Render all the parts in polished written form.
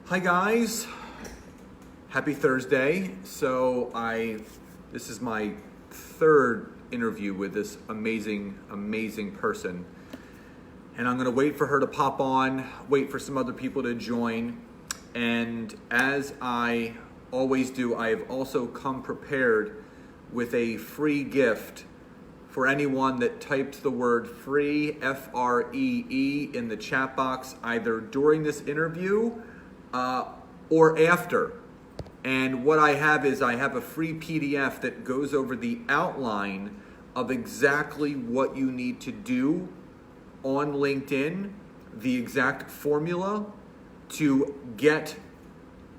Hi guys, happy Thursday. This is my third interview with this amazing person. And I'm gonna wait for her to pop on, wait for some other people to join. And as I always do, I have also come prepared with a free gift for anyone that typed the word free, Free, in the chat box, either during this interview or after. And what I have is I have a free PDF that goes over the outline of exactly what you need to do on LinkedIn, the exact formula to get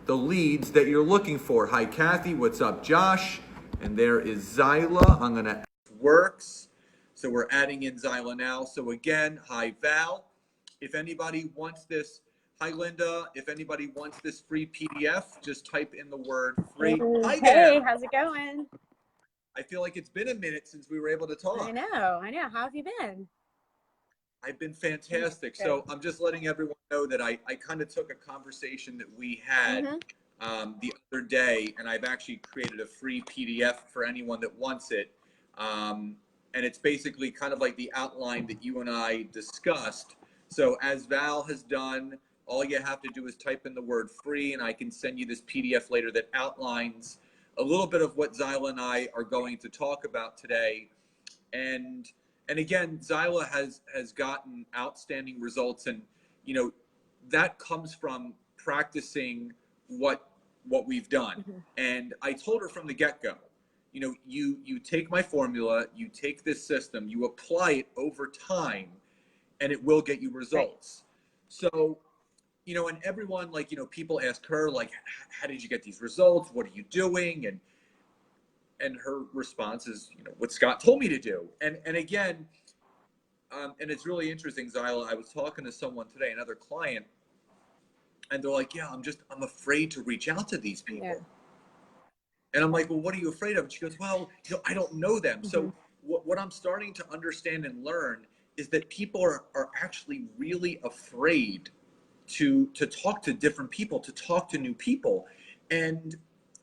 the leads that you're looking for. Hi, Kathy. What's up, Josh? And there is Zilah. I'm going to works. So we're adding in Zilah now. So again, hi, Val. If anybody wants this, hi, Linda. If anybody wants this free PDF, just type in the word free. Hi there. Hey, how's it going? I feel like it's been a minute since we were able to talk. I know. How have you been? I've been fantastic. So I'm just letting everyone know that I kind of took a conversation that we had the other day, and I've actually created a free PDF for anyone that wants it. And it's basically kind of like the outline that you and I discussed. So as Val has done, all you have to do is type in the word free, and I can send you this PDF later that outlines a little bit of what Zilah and I are going to talk about today. And again, Zilah has gotten outstanding results, and that comes from practicing what we've done. And I told her from the get-go, you take my formula, you take this system, you apply it over time, and it will get you results. Right. So, and everyone, people ask her, how did you get these results? What are you doing? And her response is, what Scott told me to do. And again, and it's really interesting, Zilah, I was talking to someone today, another client, and they're like, yeah, I'm afraid to reach out to these people. Yeah. And I'm like, well, what are you afraid of? And she goes, well, I don't know them. So what I'm starting to understand and learn is that people are actually really afraid to talk to different people, to talk to new people. And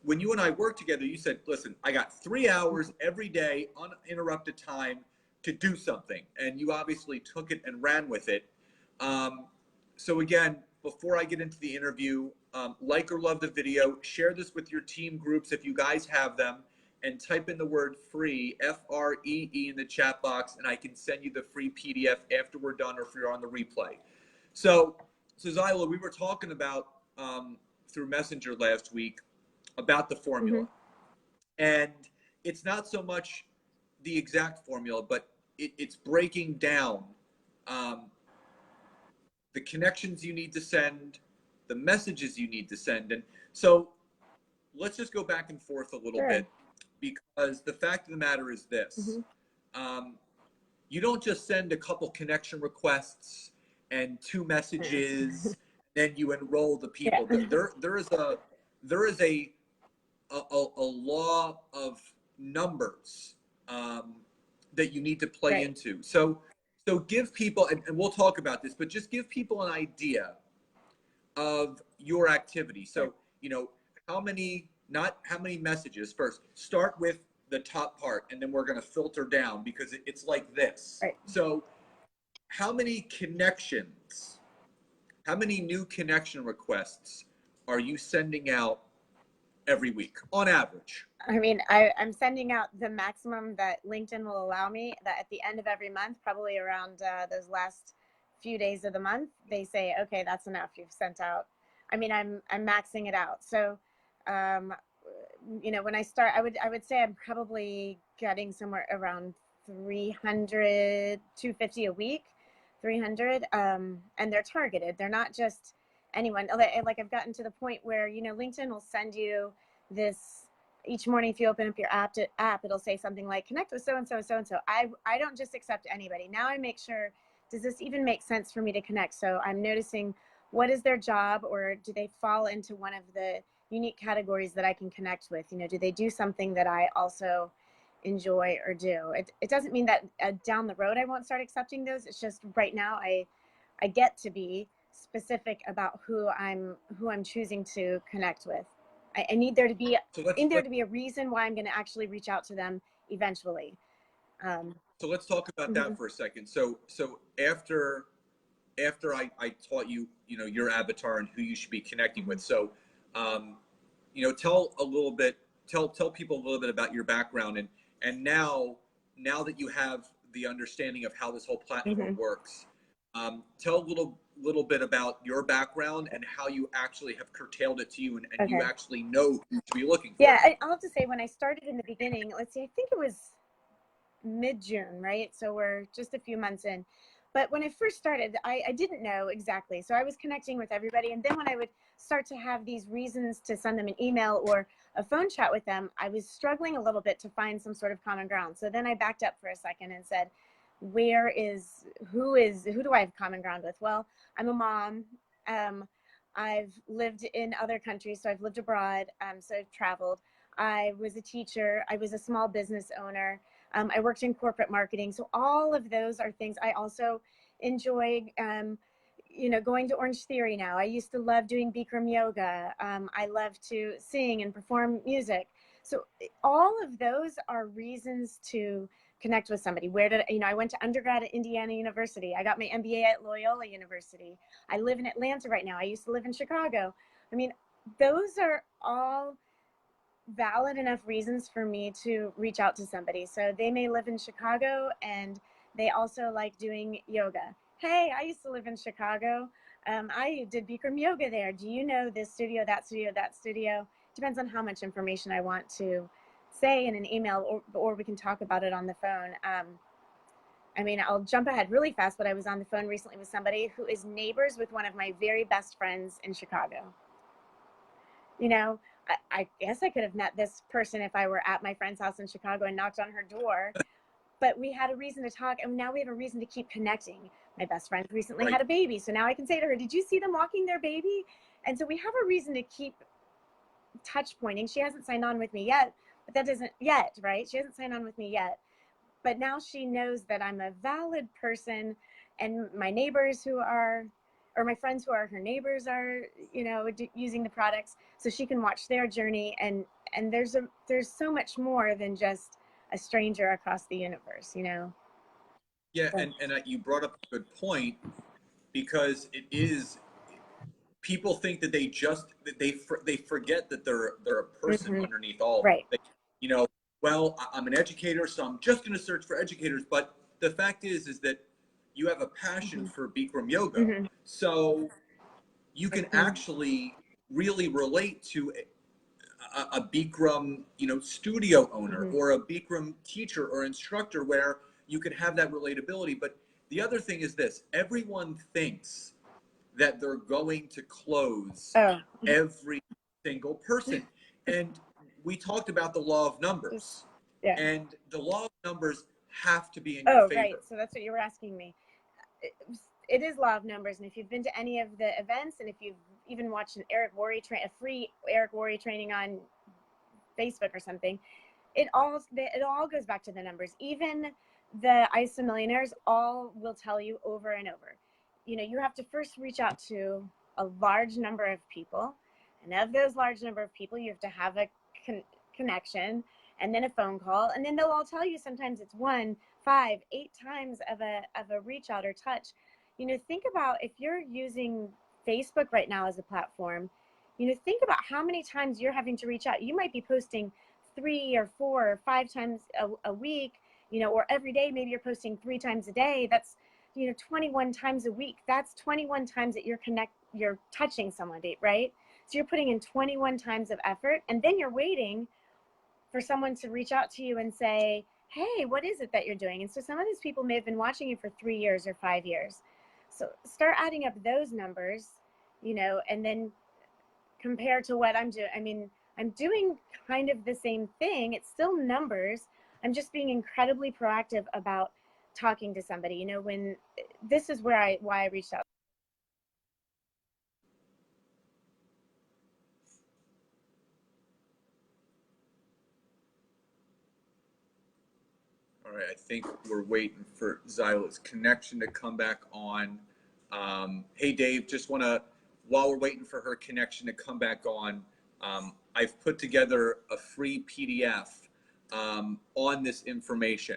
when you and I worked together, you said, listen, I got 3 hours every day, uninterrupted time to do something. And you obviously took it and ran with it. So again, before I get into the interview, like or love the video, share this with your team groups if you guys have them, and type in the word free, Free, in the chat box, and I can send you the free PDF after we're done or if you're on the replay. So Zilah, we were talking about through Messenger last week about the formula. And it's not so much the exact formula, but it's breaking down the connections you need to send, the messages you need to send. And so let's just go back and forth a little bit, because the fact of the matter is this. You don't just send a couple connection requests and 2 messages, then you enroll the people. There is a law of numbers that you need to play into. So give people, and we'll talk about this, but just give people an idea of your activity. So, how many messages first. Start with the top part, and then we're going to filter down, because it's like this. Right. So how many connections, how many new connection requests are you sending out every week on average? I mean, I'm sending out the maximum that LinkedIn will allow me, that at the end of every month, probably around those last few days of the month, they say, okay, that's enough. You've sent out. I mean, I'm maxing it out. So, when I start, I would say I'm probably getting somewhere around 300, 250 a week, 300. And they're targeted. They're not just anyone. Like I've gotten to the point where, LinkedIn will send you this each morning. If you open up your app, it'll say something like connect with so-and-so, so-and-so. I don't just accept anybody. Now I make sure, does this even make sense for me to connect? So I'm noticing, what is their job, or do they fall into one of the unique categories that I can connect with? Do they do something that I also enjoy or do? It doesn't mean that down the road I won't start accepting those. It's just right now I get to be specific about who I'm choosing to connect with. I need there to be a reason why I'm going to actually reach out to them eventually. So let's talk about that for a second. So after I taught you, your avatar and who you should be connecting with. So, tell people a little bit about your background, and now that you have the understanding of how this whole platform works, tell a little bit about your background and how you actually have curtailed it to you, and you actually know who to be looking for. Yeah, I'll have to say, when I started in the beginning, let's see, I think it was mid-June, right? So we're just a few months in. But when I first started, I didn't know exactly. So I was connecting with everybody. And then when I would start to have these reasons to send them an email or a phone chat with them, I was struggling a little bit to find some sort of common ground. So then I backed up for a second and said, who do I have common ground with? Well, I'm a mom. I've lived in other countries. So I've lived abroad. So I've traveled. I was a teacher. I was a small business owner. I worked in corporate marketing. So all of those are things. I also enjoy, going to Orange Theory now. I used to love doing Bikram yoga. I love to sing and perform music. So all of those are reasons to connect with somebody. I went to undergrad at Indiana University. I got my MBA at Loyola University. I live in Atlanta right now. I used to live in Chicago. I mean, those are all valid enough reasons for me to reach out to somebody. So they may live in Chicago and they also like doing yoga. Hey, I used to live in Chicago. I did Bikram yoga there. Do you know this studio, that studio, that studio? Depends on how much information I want to say in an email, or we can talk about it on the phone. I'll jump ahead really fast, but I was on the phone recently with somebody who is neighbors with one of my very best friends in Chicago. I guess I could have met this person if I were at my friend's house in Chicago and knocked on her door, but we had a reason to talk, and now we have a reason to keep connecting. My best friend recently had a baby, so now I can say to her, did you see them walking their baby? And so we have a reason to keep touch pointing. She hasn't signed on with me yet, but that doesn't yet, right? She hasn't signed on with me yet, but now she knows that I'm a valid person, and my neighbors or my friends who are her neighbors are, using the products, so she can watch their journey. And there's so much more than just a stranger across the universe, Yeah, and you brought up a good point, because it is, people think that they forget that they're a person underneath all. Right. Well, I'm an educator, so I'm just going to search for educators. But the fact is that you have a passion for Bikram yoga, so you can actually really relate to a Bikram, studio owner or a Bikram teacher or instructor, where you can have that relatability. But the other thing is this: everyone thinks that they're going to close every single person. And we talked about the law of numbers. Yeah. And the law of numbers have to be in your favor. Right. So that's what you were asking me. It is law of numbers. And if you've been to any of the events, and if you've even watched a free Eric Worre training on Facebook or something, it all goes back to the numbers. Even the ISA millionaires all will tell you over and over, you have to first reach out to a large number of people, and of those large number of people, you have to have a connection, and then a phone call, and then they'll all tell you sometimes it's 1, 5, 8 times of a reach out or touch. Think about, if you're using Facebook right now as a platform, think about how many times you're having to reach out. You might be posting 3 or 4 or 5 times a week, or every day. Maybe you're posting 3 times a day. That's 21 times a week. That's 21 times that you're touching someone, right? So you're putting in 21 times of effort, and then you're waiting for someone to reach out to you and say, hey, what is it that you're doing? And so some of these people may have been watching you for 3 years or 5 years. So start adding up those numbers, and then compare to what I'm doing. I'm doing kind of the same thing. It's still numbers. I'm just being incredibly proactive about talking to somebody. When this is why I reached out. All right, I think we're waiting for Zilah's connection to come back on. Hey, Dave, just want to, while we're waiting for her connection to come back on, I've put together a free PDF on this information.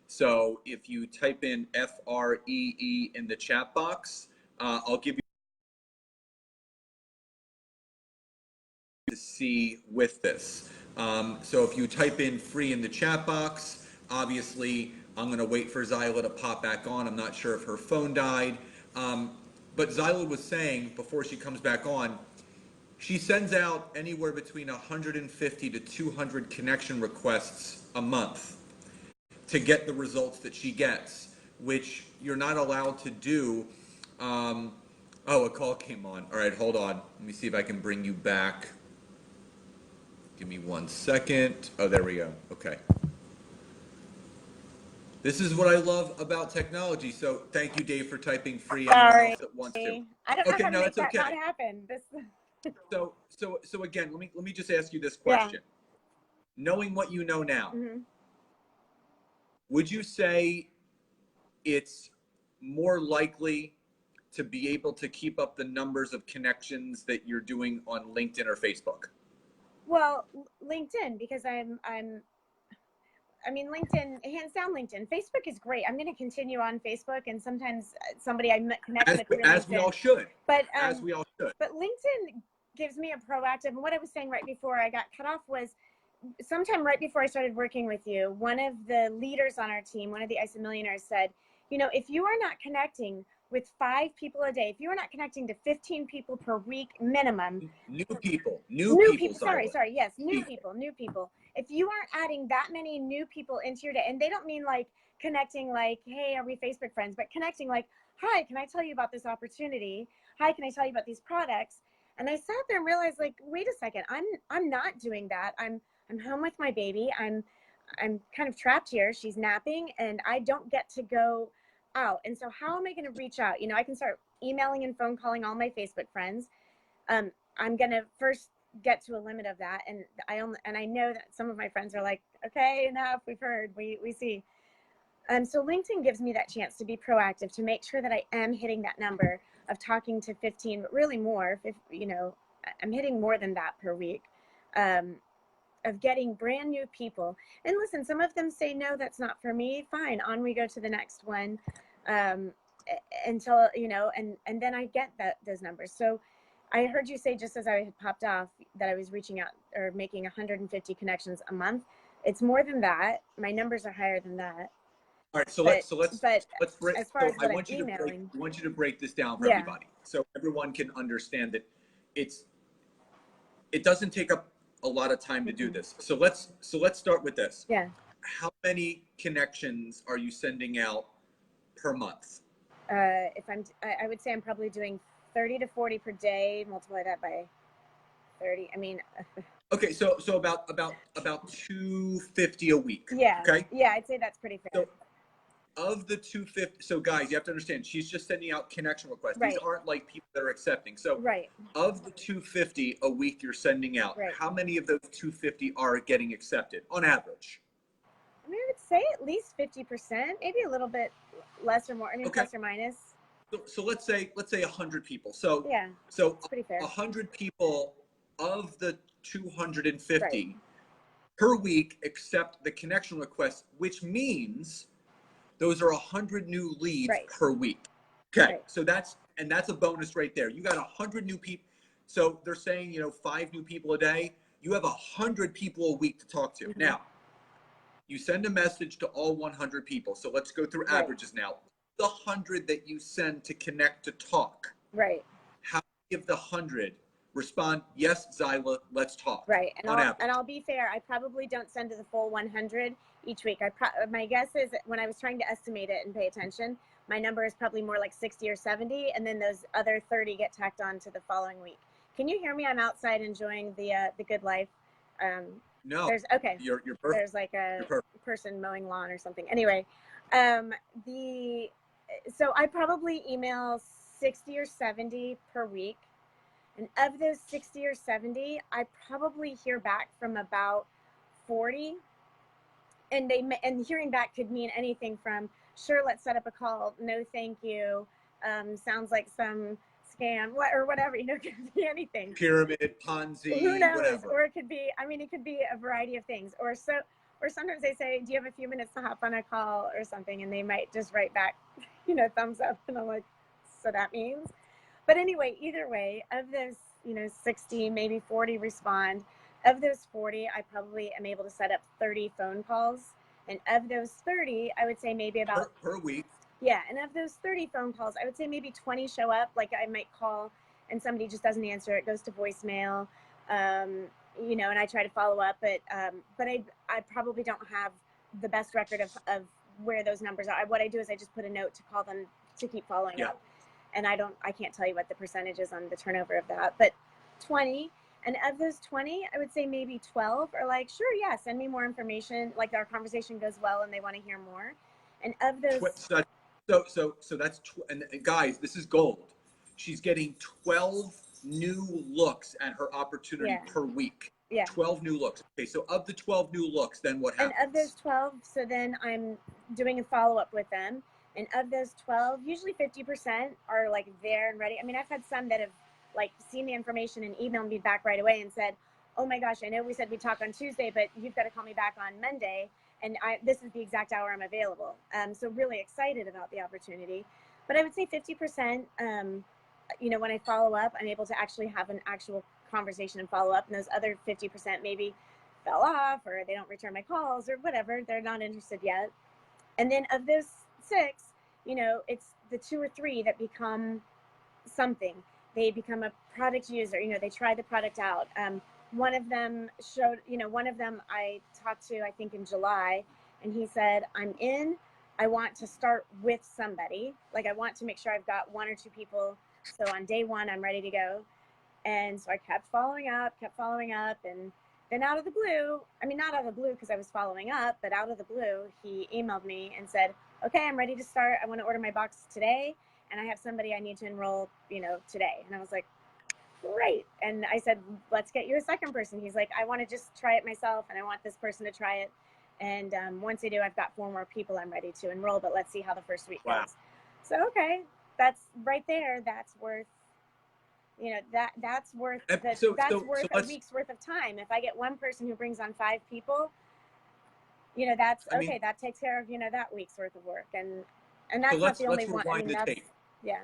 So if you type in FREE in the chat box, I'll give you to see with this. So if you type in free in the chat box, obviously I'm going to wait for Zilah to pop back on. I'm not sure if her phone died. But Zilah was saying before she comes back on, she sends out anywhere between 150 to 200 connection requests a month to get the results that she gets, which you're not allowed to do. Oh, a call came on. All right, hold on. Let me see if I can bring you back. Give me 1 second. Oh, there we go. Okay. This is what I love about technology. So thank you, Dave, for typing free. Anyone else that wants to? I don't know Okay, how to no, make it's that okay. not happen. So again, let me just ask you this question. Yeah. Knowing what you know now, would you say it's more likely to be able to keep up the numbers of connections that you're doing on LinkedIn or Facebook? Well, LinkedIn, because I mean, LinkedIn, hands down LinkedIn. Facebook is great. I'm going to continue on Facebook, and sometimes somebody I connect with through as LinkedIn. We all should. But as we all should. But LinkedIn gives me a proactive. And what I was saying right before I got cut off was, sometime right before I started working with you, one of the leaders on our team, one of the ISA millionaires, said, you know, if you are not connecting with 5 people a day, if you are not connecting to 15 people per week minimum, new people, sorry, yes, new people. If you aren't adding that many new people into your day, and they don't mean like connecting like, hey, are we Facebook friends, but connecting like, hi, can I tell you about this opportunity? Hi, can I tell you about these products? And I sat there and realized, like, wait a second, I'm not doing that. I'm home with my baby. I'm kind of trapped here. She's napping, and I don't get to go out. And so how am I going to reach out? You know, I can start emailing and phone calling all my Facebook friends. I'm going to first get to a limit of that. And I know that some of my friends are like, okay, enough. We've heard, we see. So LinkedIn gives me that chance to be proactive, to make sure that I am hitting that number of talking to 15, but really more, if, you know, I'm hitting more than that per week, of getting brand new people. And listen, some of them say, no, that's not for me. Fine. On we go to the next one, until, you know, and then I get those numbers. So I heard you say, just as I had popped off, that I was reaching out or making 150 connections a month. It's more than that. My numbers are higher than that. All right, so let's break. As far as I want you to break this down for everybody, so everyone can understand that it doesn't take up a lot of time to do this. So let's start with this. Yeah. How many connections are you sending out per month? I would say I'm probably doing 30 to 40 per day. Multiply that by 30. I mean. Okay, so about 250 a week. Yeah. Okay. Yeah, I'd say that's pretty fair. So of the 250, so guys, you have to understand, she's just sending out connection requests. Right. These aren't like people that are accepting. So right. Of the 250 a week you're sending out, right. How many of those 250 are getting accepted on average? I mean, I would say at least 50%, maybe a little bit less or more. I mean, okay. Plus or minus. So let's say 100 people. So yeah, so pretty fair. 100 people of the 250 right. per week accept the connection request, which means those are 100 new leads right. per week. Okay, right. So that's a bonus right there. You got 100 new people. So they're saying, you know, 5 new people a day. You have 100 people a week to talk to. Mm-hmm. Now, you send a message to all 100 people. So let's go through averages now. The 100 that you send to connect to talk. Right. How many of the 100 respond, yes, Zilah, let's talk? Right. And I'll be fair, I probably don't send to the full 100 each week. My guess is that when I was trying to estimate it and pay attention, my number is probably more like 60 or 70, and then those other 30 get tacked on to the following week. Can you hear me? I'm outside enjoying the good life. No. You're perfect. There's like a person mowing lawn or something. Anyway, so I probably email 60 or 70 per week. And of those 60 or 70, I probably hear back from about 40. And hearing back could mean anything from, sure, let's set up a call. No, thank you. sounds like some scam or whatever, you know, it could be anything. Pyramid, Ponzi, Who knows? whatever. Or it could be, I mean, it could be a variety of things. Or sometimes they say, do you have a few minutes to hop on a call or something? And they might just write back, you know, thumbs up. And I'm like, so that means? But anyway, either way, of those, you know, 60, maybe 40 respond. Of those 40, I probably am able to set up 30 phone calls. And of those 30, I would say maybe about per week. Yeah, and of those 30 phone calls, I would say maybe 20 show up. Like I might call and somebody just doesn't answer. It goes to voicemail, you know, and I try to follow up. But I probably don't have the best record of where those numbers are. What I do is I just put a note to call them to keep following up. And I can't tell you what the percentage is on the turnover of that. But 20, and of those 20, I would say maybe 12 are like, sure, yeah, send me more information. Like our conversation goes well and they want to hear more. And of those... So that's, and guys, this is gold. She's getting 12 new looks at her opportunity per week. 12 new looks. Okay, so of the 12 new looks, then what happens? And of those 12, so then I'm doing a follow-up with them. And of those 12, usually 50% are like there and ready. I mean, I've had some that have like seen the information and emailed me back right away and said, oh my gosh, I know we said we'd talk on Tuesday, but you've got to call me back on Monday. And this is the exact hour I'm available. So really excited about the opportunity. But I would say 50%, you know, when I follow up, I'm able to actually have an actual conversation and follow up. And those other 50% maybe fell off or they don't return my calls or whatever. They're not interested yet. And then of those 6, you know, it's the 2 or 3 that become something. They become a product user. You know, they try the product out. One of them showed, you know, one of them I talked to, I think in July, and he said, I'm in, I want to start with somebody. Like I want to make sure I've got 1 or 2 people. So on day 1, I'm ready to go. And so I kept following up. And then out of the blue, I mean, not out of the blue because I was following up, but out of the blue, he emailed me and said, okay, I'm ready to start. I want to order my box today. And I have somebody I need to enroll, you know, today. And I was like, great. And I said, let's get you a second person. He's like, I want to just try it myself and I want this person to try it. And once I do, I've got 4 more people I'm ready to enroll, but let's see how the first week goes. So, okay, that's right there. That's worth, you know, that's worth a week's worth of time. If I get one person who brings on 5 people, you know, that's okay. I mean, that takes care of, you know, that week's worth of work. And that's not the only one. I mean, that's, yeah.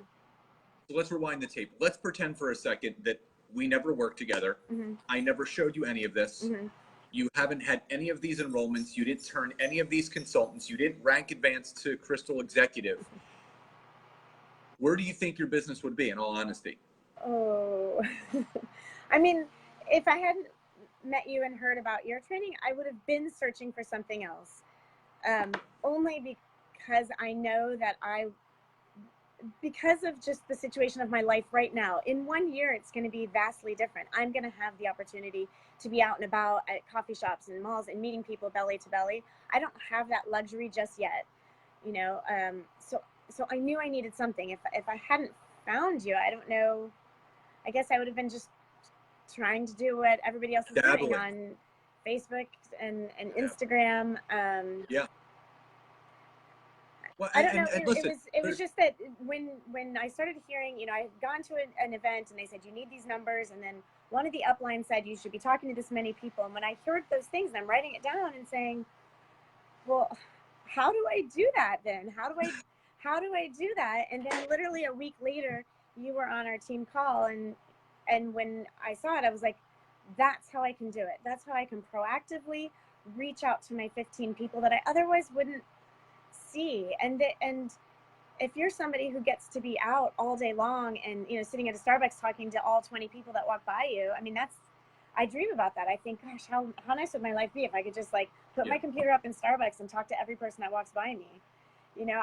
So let's rewind the tape. Let's pretend for a second that we never worked together. I never showed you any of this. You haven't had any of these enrollments. You didn't turn any of these consultants. You didn't rank advance to Crystal Executive. Where do you think your business would be, in all honesty? Oh, I mean, if I hadn't met you and heard about your training, I would have been searching for something else. Only because I know that because of just the situation of my life right now, in 1 year, it's going to be vastly different. I'm going to have the opportunity to be out and about at coffee shops and malls and meeting people belly to belly. I don't have that luxury just yet, you know? So I knew I needed something. If I hadn't found you, I don't know, I guess I would have been just trying to do what everybody else is doing on Facebook and Instagram. Well, I don't know. It was just that when I started hearing, you know, I had gone to an event and they said, you need these numbers. And then one of the uplines said, you should be talking to this many people. And when I heard those things, I'm writing it down and saying, well, how do I do that then? How do I do that? And then literally a week later, you were on our team call. And when I saw it, I was like, that's how I can do it. That's how I can proactively reach out to my 15 people that I otherwise wouldn't see. And if you're somebody who gets to be out all day long and, you know, sitting at a Starbucks talking to all 20 people that walk by you, I mean, I dream about that. I think, gosh, how nice would my life be if I could just like put my computer up in Starbucks and talk to every person that walks by me. You know,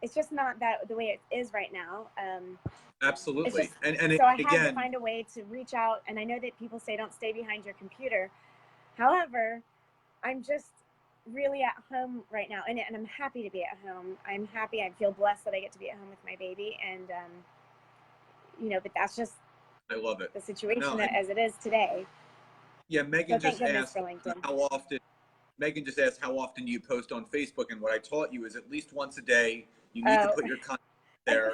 it's just not that the way it is right now. Absolutely. So I had to find a way to reach out. And I know that people say don't stay behind your computer. However, I'm just really at home right now, and I'm happy to be at home. I'm happy. I feel blessed that I get to be at home with my baby, and you know, but that's just, I love it, the situation as it is today. Yeah, Megan just asked how often. Megan just asked how often do you post on Facebook, and what I taught you is at least once a day. You need to put your content there.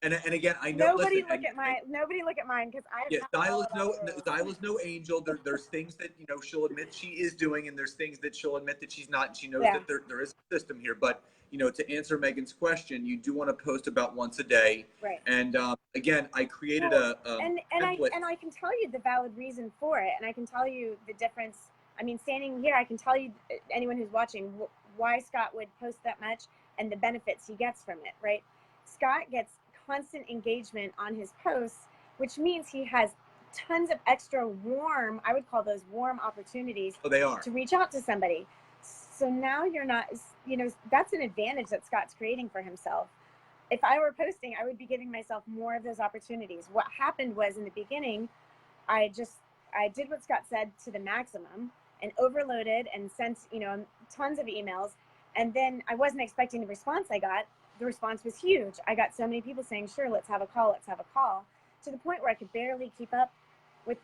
And again, I know. Nobody Listen, look at mine. Nobody look at mine because I. yeah, Zylah's no angel. There's things that she'll admit she is doing, and there's things that she'll admit that she's not. And she knows that there is a system here. But to answer Megan's question, you do want to post about once a day. Right. And again, I created and template. I can tell you the valid reason for it, and I can tell you the difference. I mean, standing here, I can tell you, anyone who's watching, why Scott would post that much and the benefits he gets from it. Right. Scott gets constant engagement on his posts, which means he has tons of extra warm, I would call those warm opportunities to reach out to somebody. So now you're not, that's an advantage that Scott's creating for himself. If I were posting, I would be giving myself more of those opportunities. What happened was, in the beginning, I did what Scott said to the maximum and overloaded and sent, tons of emails. And then I wasn't expecting the response I got. The response was huge. I got so many people saying, sure, let's have a call, to the point where I could barely keep up with,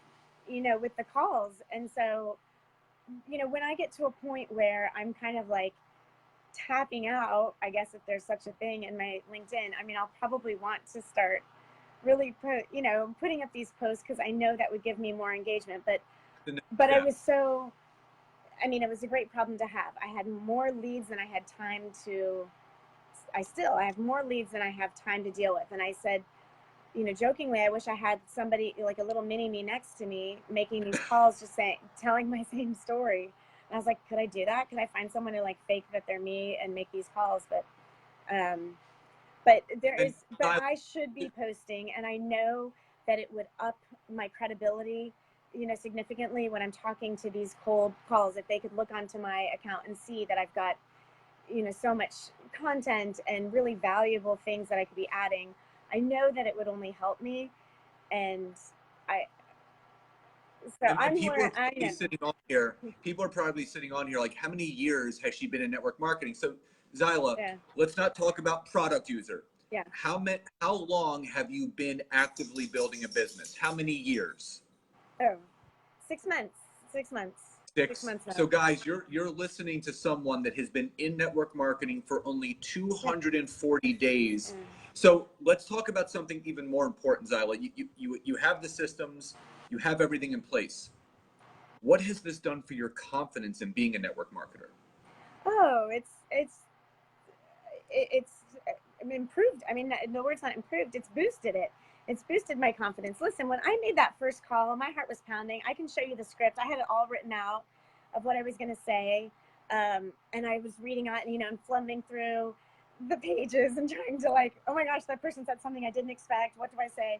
with the calls. And so, when I get to a point where I'm kind of like tapping out, I guess if there's such a thing in my LinkedIn, I mean, I'll probably want to start really putting up these posts because I know that would give me more engagement. But yeah. It was a great problem to have. I had more leads than I had time to. I have more leads than I have time to deal with. And I said, jokingly, I wish I had somebody like a little mini me next to me making these calls, just telling my same story. And I was like, could I do that? Could I find someone to like fake that they're me and make these calls? But I should be posting, and I know that it would up my credibility, significantly when I'm talking to these cold calls. If they could look onto my account and see that I've got so much content and really valuable things that I could be adding, I know that it would only help me. And people are probably sitting on here like, how many years has she been in network marketing? So Zilah, let's not talk about product user. Yeah. How long have you been actively building a business? How many years? 6 months. 6 months. 6 months now. So guys, you're listening to someone that has been in network marketing for only 240 days. So let's talk about something even more important, Zilah. You have the systems, you have everything in place. What has this done for your confidence in being a network marketer? Oh, it's improved. I mean, the word's not improved. It's boosted it. It's boosted my confidence. Listen, when I made that first call, my heart was pounding. I can show you the script. I had it all written out of what I was going to say. And I was reading out, and flumbing through the pages and trying to like, oh my gosh, that person said something I didn't expect. What do I say?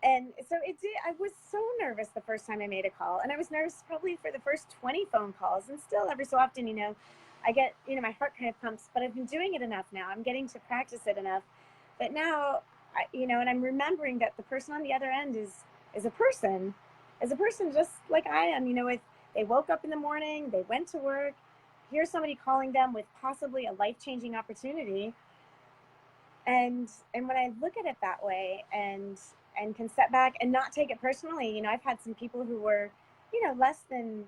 And so it did. I was so nervous the first time I made a call. And I was nervous probably for the first 20 phone calls. And still every so often, I get, my heart kind of pumps, but I've been doing it enough now. I'm getting to practice it enough. But now, and I'm remembering that the person on the other end is a person just like I am. If they woke up in the morning, they went to work, here's somebody calling them with possibly a life-changing opportunity. And when I look at it that way and can step back and not take it personally, I've had some people who were, less than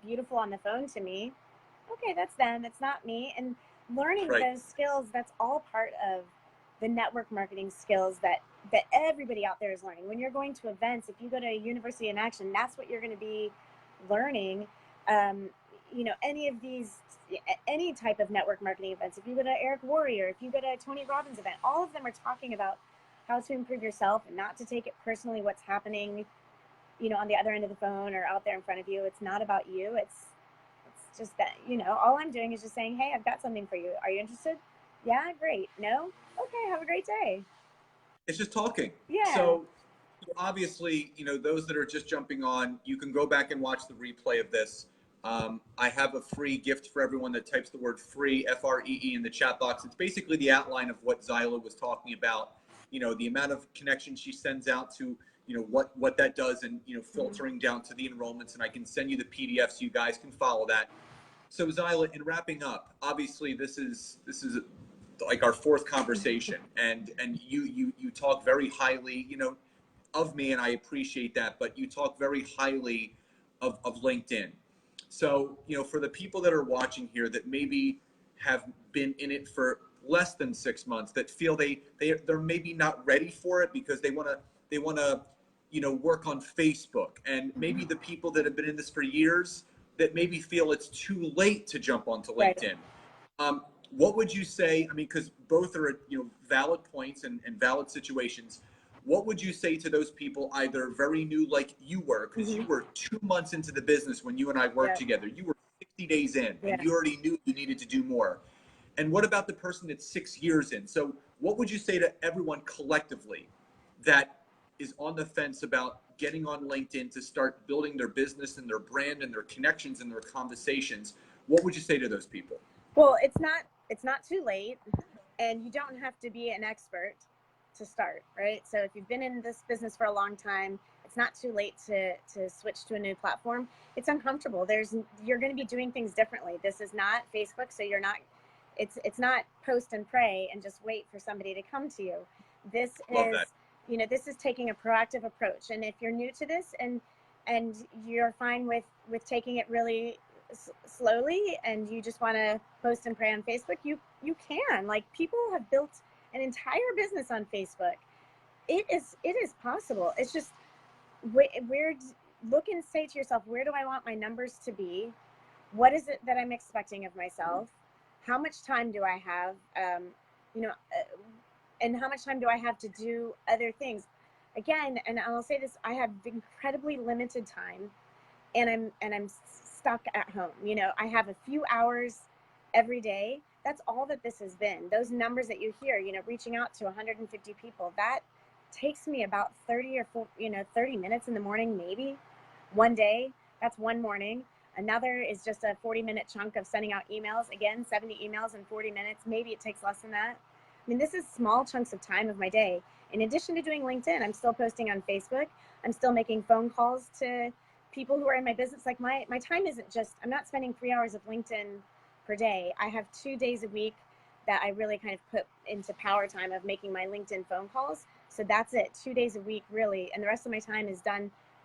beautiful on the phone to me. Okay, that's them, it's not me. And learning those skills, that's all part of the network marketing skills that everybody out there is learning. When you're going to events, if you go to a University in Action, that's what you're going to be learning. Any type of network marketing events. If you go to Eric Warrior, if you go to a Tony Robbins event, all of them are talking about how to improve yourself and not to take it personally what's happening, on the other end of the phone or out there in front of you. It's not about you. It's just that, all I'm doing is just saying, hey, I've got something for you. Are you interested? Yeah, great. No? Okay, have a great day. It's just talking. Yeah. So obviously, those that are just jumping on, you can go back and watch the replay of this. I have a free gift for everyone that types the word free, FREE, in the chat box. It's basically the outline of what Zilah was talking about, the amount of connections she sends out to, what that does, and, filtering down to the enrollments. And I can send you the PDF so you guys can follow that. So Zilah, in wrapping up, obviously this is like our fourth conversation, and you talk very highly, of me, and I appreciate that, but you talk very highly of LinkedIn. So, for the people that are watching here that maybe have been in it for less than 6 months that feel they're maybe not ready for it because they want to work on Facebook, and maybe the people that have been in this for years that maybe feel it's too late to jump onto LinkedIn. What would you say? I mean, because both are valid points and valid situations. What would you say to those people, either very new like you were, because you were 2 months into the business when you and I worked together, you were 60 days in, and you already knew you needed to do more. And what about the person that's 6 years in? So what would you say to everyone collectively that is on the fence about getting on LinkedIn to start building their business and their brand and their connections and their conversations? What would you say to those people? Well, it's not too late, and you don't have to be an expert to start, right? So if you've been in this business for a long time, it's not too late to switch to a new platform. It's uncomfortable. You're going to be doing things differently. This is not Facebook, so you're not. It's not post and pray and just wait for somebody to come to you. This is this is taking a proactive approach. And if you're new to this and you're fine with taking it really slowly, and you just want to post and pray on Facebook, you can. Like, people have built an entire business on Facebook. It is possible. It's just look and say to yourself, where do I want my numbers to be? What is it that I'm expecting of myself? How much time do I have? And how much time do I have to do other things? Again, and I'll say this, I have incredibly limited time, and I'm stuck at home. I have a few hours every day. That's all that this has been. Those numbers that you hear, reaching out to 150 people, that takes me about 30 minutes in the morning, maybe one day. That's one morning. Another is just a 40-minute chunk of sending out emails. Again, 70 emails in 40 minutes. Maybe it takes less than that. I mean, this is small chunks of time of my day. In addition to doing LinkedIn, I'm still posting on Facebook. I'm still making phone calls to people who are in my business. Like, my time isn't just, I'm not spending 3 hours of LinkedIn per day. I have 2 days a week that I really kind of put into power time of making my LinkedIn phone calls. So that's it, 2 days a week, really. And the rest of my time is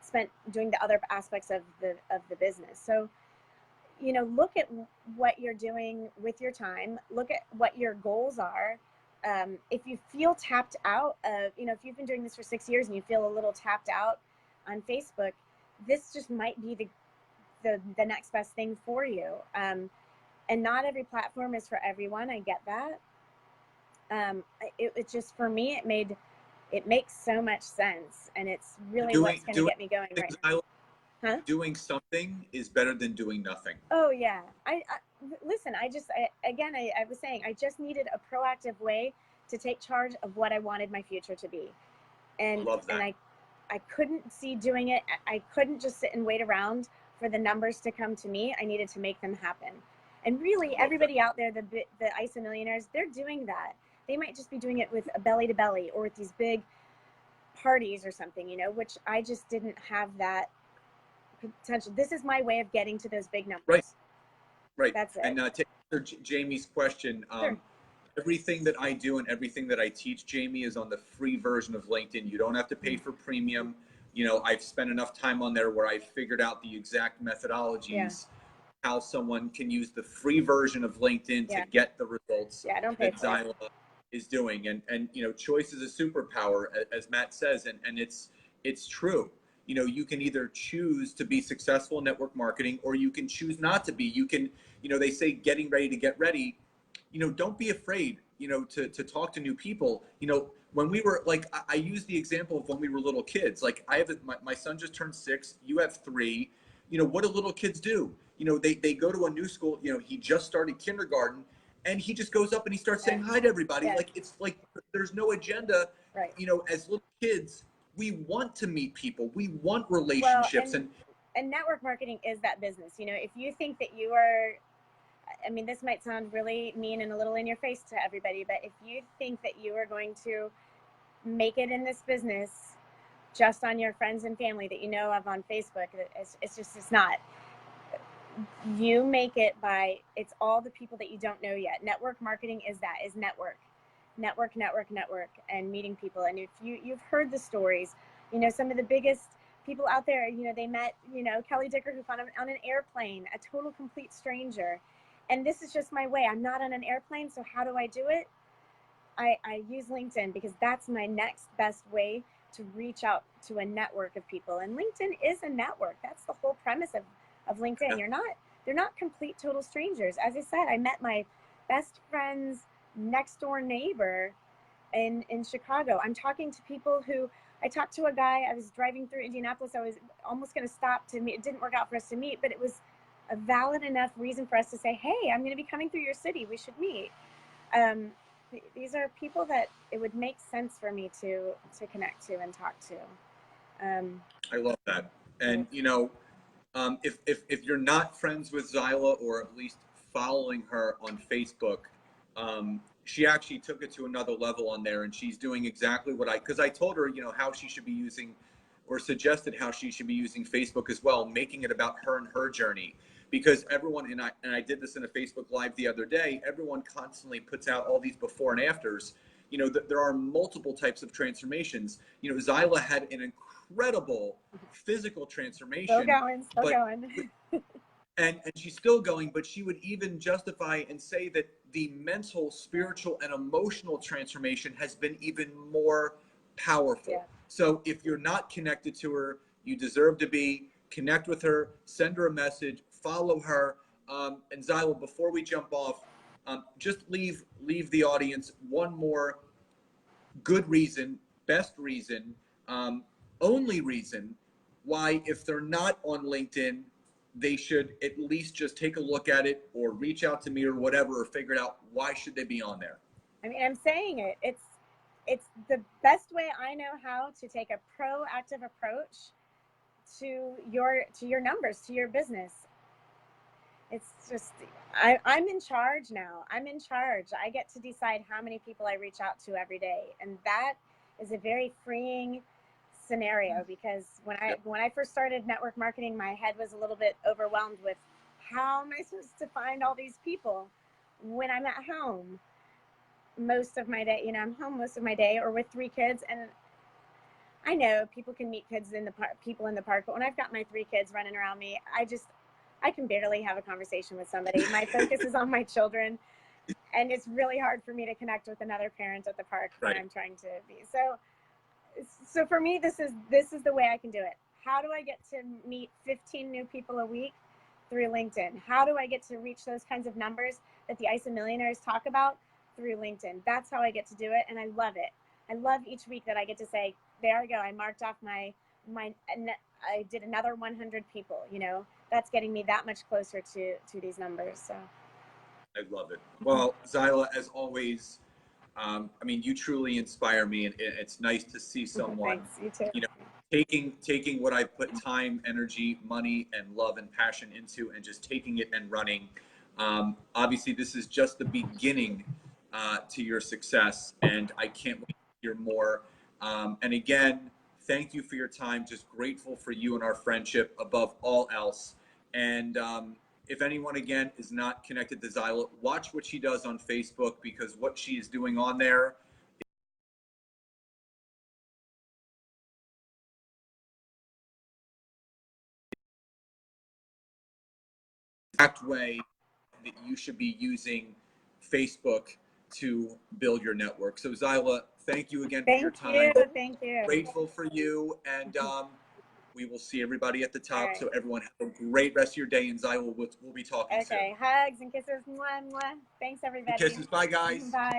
spent doing the other aspects of the business. So, look at what you're doing with your time. Look at what your goals are. If you feel tapped out of, if you've been doing this for 6 years and you feel a little tapped out on Facebook, this just might be the next best thing for you. And not every platform is for everyone. I get that. It just, for me, it makes so much sense, and it's really what's going to get me going right now. Doing something is better than doing nothing. Oh yeah. Listen, I was saying, I just needed a proactive way to take charge of what I wanted my future to be. And Love that. And I couldn't see doing it. I couldn't just sit and wait around for the numbers to come to me. I needed to make them happen. And really, everybody out there, the ISA millionaires, they're doing that. They might just be doing it with a belly to belly or with these big parties or something, which I just didn't have that potential. This is my way of getting to those big numbers. Right. That's it. And to answer Jamie's question, Sure. Everything that I do and everything that I teach, Jamie, is on the free version of LinkedIn. You don't have to pay for premium. I've spent enough time on there where I've figured out the exact methodologies, how someone can use the free version of LinkedIn to get the results don't pay that for it. Zilah is doing. And choice is a superpower, as Matt says, and it's true. You can either choose to be successful in network marketing, or you can choose not to be. You can, they say getting ready to get ready. Don't be afraid, to talk to new people. When we were I use the example of when we were little kids. Like, I have my son just turned 6. You have 3. What do little kids do? They go to a new school. He just started kindergarten, and he just goes up and he starts saying hi to everybody. Like, it's like there's no agenda. Right. As little kids, we want to meet people. We want relationships. Well, and network marketing is that business. If you think that you are, I mean, this might sound really mean and a little in your face to everybody, but if you think that you are going to make it in this business just on your friends and family that you know of on Facebook, it's not. You make it it's all the people that you don't know yet. Network marketing is network, and meeting people. And if you've heard the stories, some of the biggest people out there, they met, Kelly Dicker, who found him on an airplane, a total complete stranger. and this is just my way. I'm not on an airplane, so how do I do it? I use LinkedIn because that's my next best way to reach out to a network of people. And LinkedIn is a network. That's the whole premise of LinkedIn. They're not complete total strangers. As I said, I met my best friend's next door neighbor in Chicago. I'm talking to people who, I talked to a guy, I was driving through Indianapolis. I was almost going to stop to meet. It didn't work out for us to meet, but it was a valid enough reason for us to say, hey, I'm going to be coming through your city. We should meet. These are people that it would make sense for me to connect to and talk to. I love that. And, you know, if you're not friends with Zilah, or at least following her on Facebook, she actually took it to another level on there, and she's doing exactly what because I told her, you know, how she should be using, or suggested how she should be using Facebook as well, making it about her and her journey. Because everyone, and I did this in a Facebook Live the other day, everyone constantly puts out all these before and afters. You know, there are multiple types of transformations. You know, Zilah had an incredible physical transformation. Still going. And she's still going, but she would even justify and say that the mental, spiritual, and emotional transformation has been even more powerful. Yeah. So if you're not connected to her, you deserve to be. Connect with her, send her a message, follow her. And Zilah, before we jump off, just leave the audience one more good reason, best reason, only reason why, if they're not on LinkedIn, they should at least just take a look at it, or reach out to me, or whatever, or figure it out. Why should they be on there? I mean, I'm saying it. It's the best way I know how to take a proactive approach to your numbers, to your business. It's just, I'm in charge now. I'm in charge. I get to decide how many people I reach out to every day. And that is a very freeing scenario, because when I first started network marketing, my head was a little bit overwhelmed with, how am I supposed to find all these people when I'm at home most of my day? You know, I'm home most of my day, or with 3 kids. And I know people can meet kids in the park, but when I've got my 3 kids running around me, I can barely have a conversation with somebody. My focus is on my children, and it's really hard for me to connect with another parent at the park when I'm trying to be. So for me, this is the way I can do it. How do I get to meet 15 new people a week? Through LinkedIn. How do I get to reach those kinds of numbers that the ISA millionaires talk about? Through LinkedIn. That's how I get to do it, and I love it. I love each week that I get to say, there I go, I marked off I did another 100 people. You know, that's getting me that much closer to these numbers. So I love it. Well, Zilah, as always, I mean, you truly inspire me, and it's nice to see someone, Thanks, you too. You know, taking what I've put time, energy, money, and love and passion into, and just taking it and running. Obviously, this is just the beginning to your success, and I can't wait to hear more. And again, thank you for your time. Just grateful for you and our friendship above all else. And if anyone, again, is not connected to Zilah, watch what she does on Facebook, because what she is doing on there exact way that you should be using Facebook to build your network. So Zilah, thank you again for your time. Thank you. Grateful for you, and we will see everybody at the top. So everyone, have a great rest of your day, and Zilah, we'll be talking soon. Okay, hugs and kisses. Mwah, mwah. Thanks, everybody. Kisses. Bye, guys. Bye.